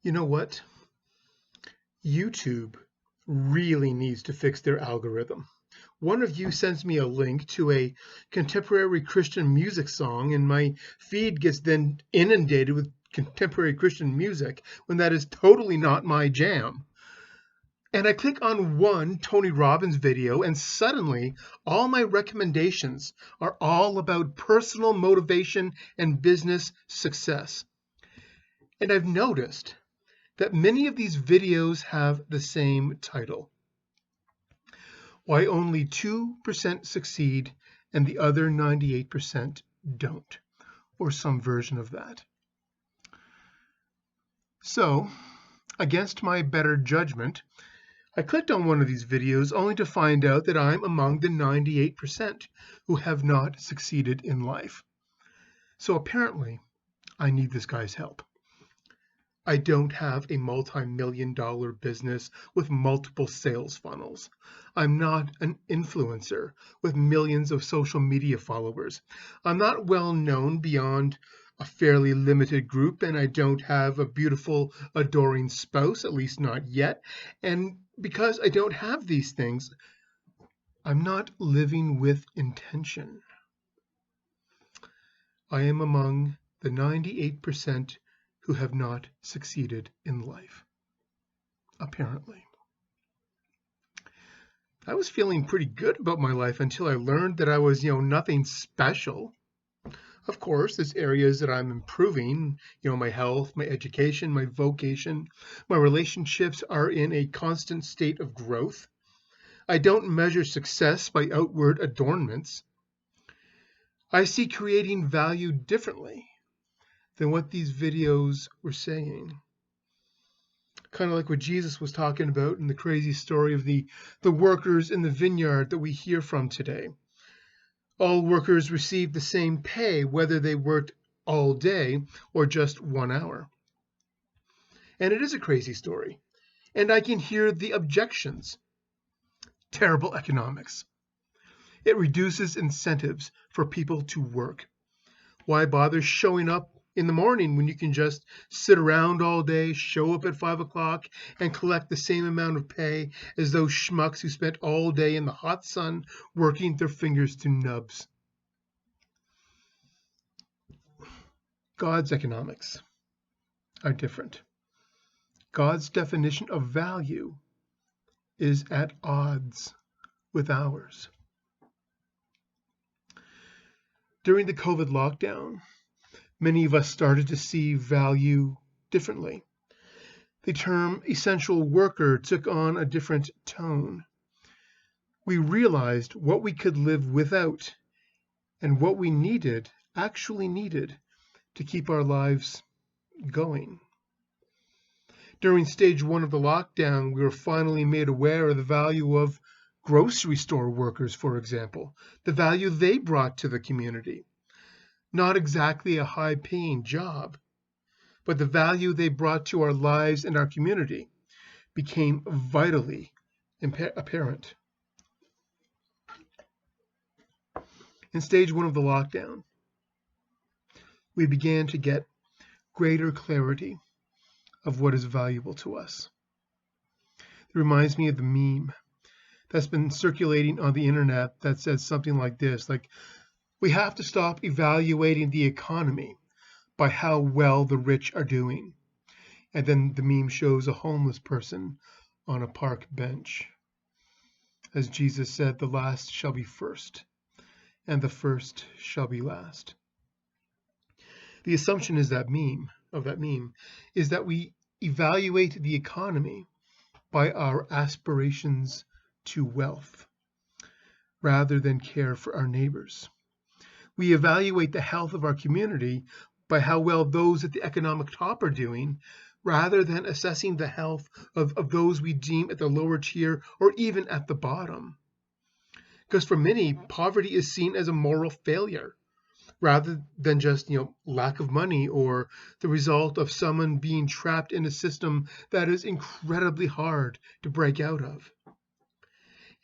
You know what? YouTube really needs to fix their algorithm. One of you sends me a link to a contemporary Christian music song, and my feed gets then inundated with contemporary Christian music when that is totally not my jam. And I click on one Tony Robbins video, and suddenly all my recommendations are all about personal motivation and business success. And I've noticed that many of these videos have the same title: Why Only 2% Succeed and the Other 98% Don't, or some version of that. So, against my better judgment, I clicked on one of these videos only to find out that I'm among the 98% who have not succeeded in life. So apparently, I need this guy's help. I don't have a multi-million-dollar business with multiple sales funnels. I'm not an influencer with millions of social media followers. I'm not well known beyond a fairly limited group, and I don't have a beautiful, adoring spouse, at least not yet. And because I don't have these things, I'm not living with intention. I am among the 98% who have not succeeded in life, apparently. I was feeling pretty good about my life until I learned that I was, nothing special. Of course, there's areas that I'm improving, my health, my education, my vocation, my relationships are in a constant state of growth. I don't measure success by outward adornments. I see creating value differently than what these videos were saying. Kind of like what Jesus was talking about in the crazy story of the workers in the vineyard that we hear from today. All workers receive the same pay, whether they worked all day or just 1 hour. And it is a crazy story. And I can hear the objections. Terrible economics. It reduces incentives for people to work. Why bother showing up in the morning when you can just sit around all day, show up at 5 o'clock, and collect the same amount of pay as those schmucks who spent all day in the hot sun working their fingers to nubs? God's economics are different. God's definition of value is at odds with ours. During the COVID lockdown, many of us started to see value differently. The term essential worker took on a different tone. We realized what we could live without and what we actually needed to keep our lives going. During stage 1 of the lockdown, we were finally made aware of the value of grocery store workers, for example, the value they brought to the community. Not exactly a high-paying job, but the value they brought to our lives and our community became vitally apparent. In stage 1 of the lockdown, we began to get greater clarity of what is valuable to us. It reminds me of the meme that's been circulating on the internet that says something like this, like, we have to stop evaluating the economy by how well the rich are doing. And then the meme shows a homeless person on a park bench. As Jesus said, the last shall be first, and the first shall be last. The assumption is that meme is that we evaluate the economy by our aspirations to wealth rather than care for our neighbors. We evaluate the health of our community by how well those at the economic top are doing, rather than assessing the health of those we deem at the lower tier or even at the bottom. Because for many, poverty is seen as a moral failure, rather than just, lack of money or the result of someone being trapped in a system that is incredibly hard to break out of.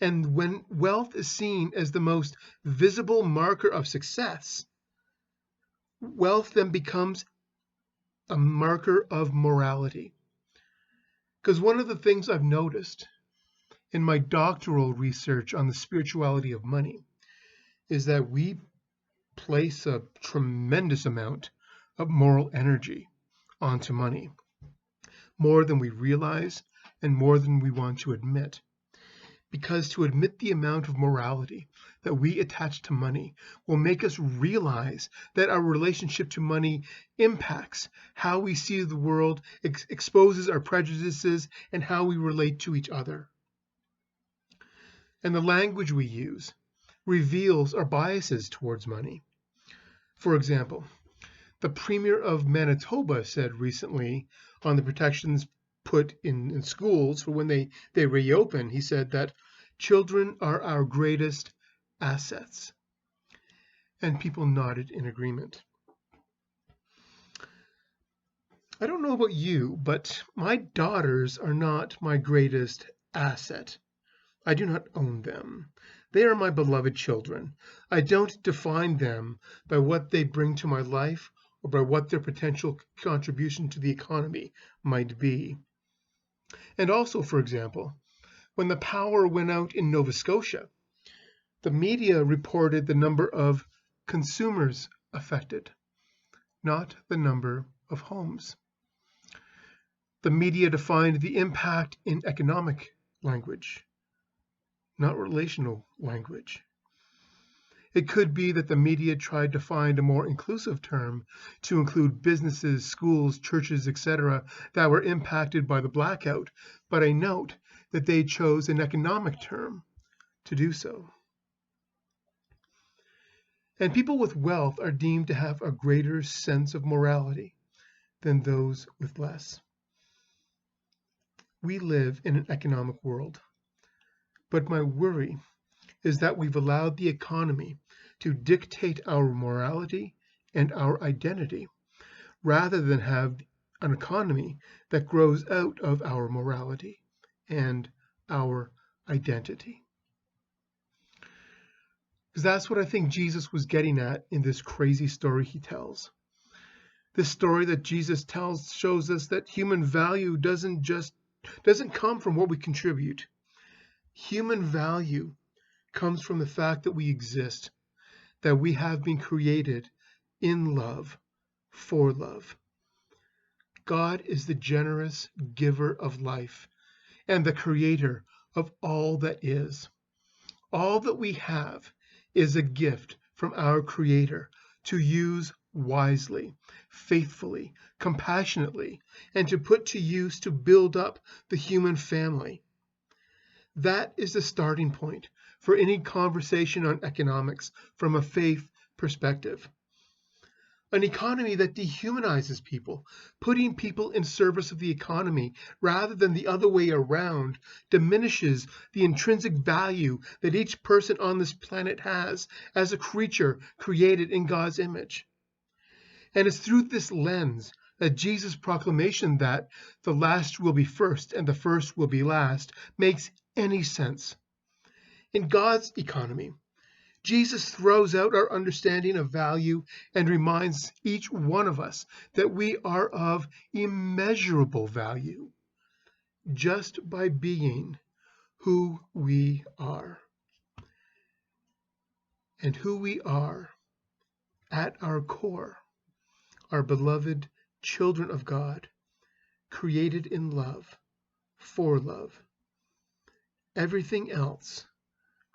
And when wealth is seen as the most visible marker of success, wealth then becomes a marker of morality. Because one of the things I've noticed in my doctoral research on the spirituality of money is that we place a tremendous amount of moral energy onto money, more than we realize and more than we want to admit. Because to admit the amount of morality that we attach to money will make us realize that our relationship to money impacts how we see the world, exposes our prejudices, and how we relate to each other. And the language we use reveals our biases towards money. For example, the Premier of Manitoba said recently on the protections put in schools for when they reopen, he said that children are our greatest assets. And people nodded in agreement. I don't know about you, but my daughters are not my greatest asset. I do not own them. They are my beloved children. I don't define them by what they bring to my life or by what their potential contribution to the economy might be. And also, for example, when the power went out in Nova Scotia, the media reported the number of consumers affected, not the number of homes. The media defined the impact in economic language, not relational language. It could be that the media tried to find a more inclusive term to include businesses, schools, churches, etc. that were impacted by the blackout, but I note that they chose an economic term to do so. And people with wealth are deemed to have a greater sense of morality than those with less. We live in an economic world, but my worry is that we've allowed the economy to dictate our morality and our identity, rather than have an economy that grows out of our morality and our identity. Because that's what I think Jesus was getting at in this crazy story he tells. This story that Jesus tells shows us that human value doesn't come from what we contribute. Human value comes from the fact that we exist, that we have been created in love, for love. God is the generous giver of life and the creator of all that is. All that we have is a gift from our Creator to use wisely, faithfully, compassionately, and to put to use to build up the human family. That is the starting point for any conversation on economics from a faith perspective. An economy that dehumanizes people, putting people in service of the economy rather than the other way around, diminishes the intrinsic value that each person on this planet has as a creature created in God's image. And it's through this lens that Jesus' proclamation that the last will be first and the first will be last makes any sense. In God's economy, Jesus throws out our understanding of value and reminds each one of us that we are of immeasurable value just by being who we are. And who we are at our core are beloved children of God, created in love, for love. Everything else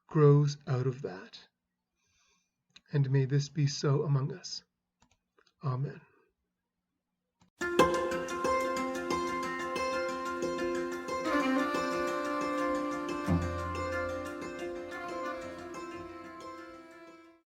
grows out of that. And may this be so among us. Amen.